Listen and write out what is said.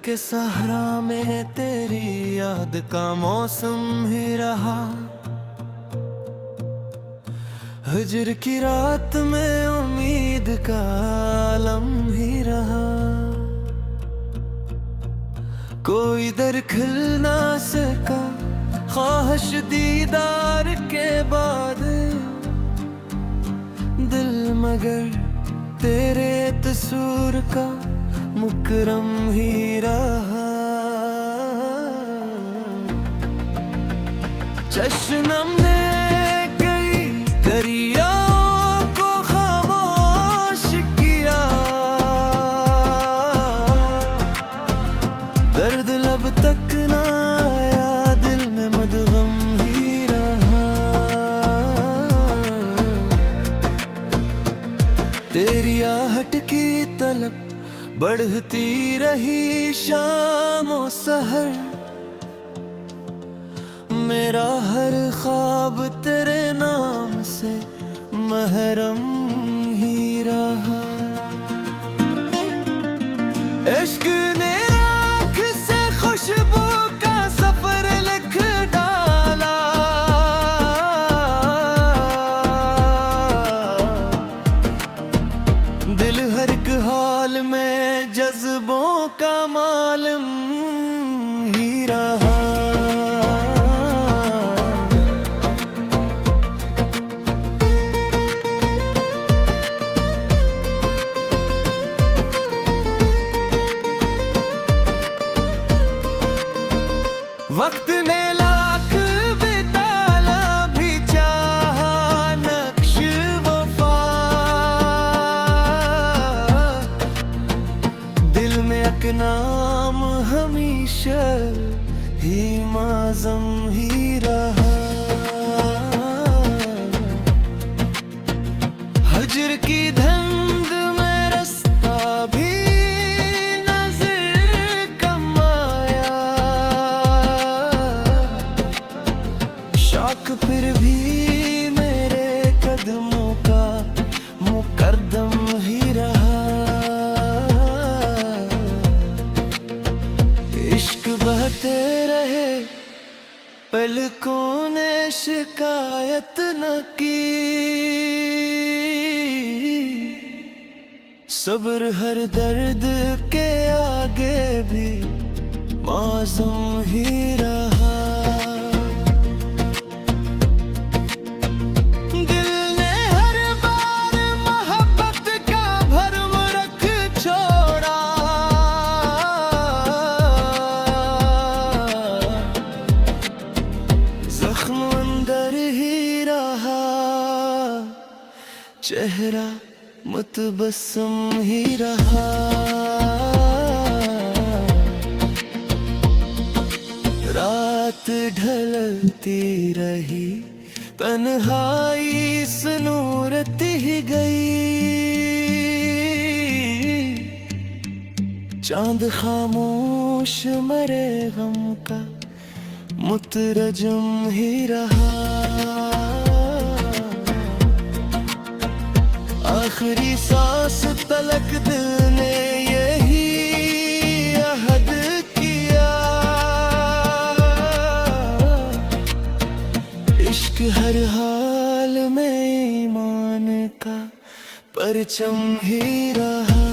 के सहरा में तेरी याद का मौसम ही रहा। हिजर की रात में उम्मीद का आलम ही रहा। कोई दर खिल ना सका ख्वाहिश दीदार के बाद, दिल मगर तेरे तस्वीर का मुकरम ही रहा। चश्नम ने कई दरियाओं को खामोश किया, दर्द लब तक ना आया, दिल में मदगम ही रहा। तेरी आहट की तलब बढ़ती रही शाम और सहर, मेरा हर ख्वाब तेरे नाम से महरम ही रहा। इश्क ने आँख से खुशबू का सफर लिख डाला, दिल हर एक हाल में जज्बों का मालूम ही रहा। वक्त ने लाख बिताला भी चाहा नक्श वफा, दिल में एक नाम हमेशा ही माज़म ही रहा। हजर की धंध में रास्ता भी नजर कम आया, शौक फिर भी मेरे कदमों का मुकद्दम ही रहा। इश्क बहते रहे पलकों ने शिकायत न की, सब्र हर दर्द के आगे भी मासूम ही रहा। दिल ने हर बार मोहब्बत का भरम रख छोड़ा, जख्म अंदर ही रहा, चेहरा मुतबस्सम ही रहा। रात ढलती रही, तन्हाई सुनूरती ही गई, चांद खामोश मरे गम का मुतरजम ही रहा। आखिरी सांस तलक दिल ने यही अहद किया, इश्क हर हाल में ईमान का परचम ही रहा।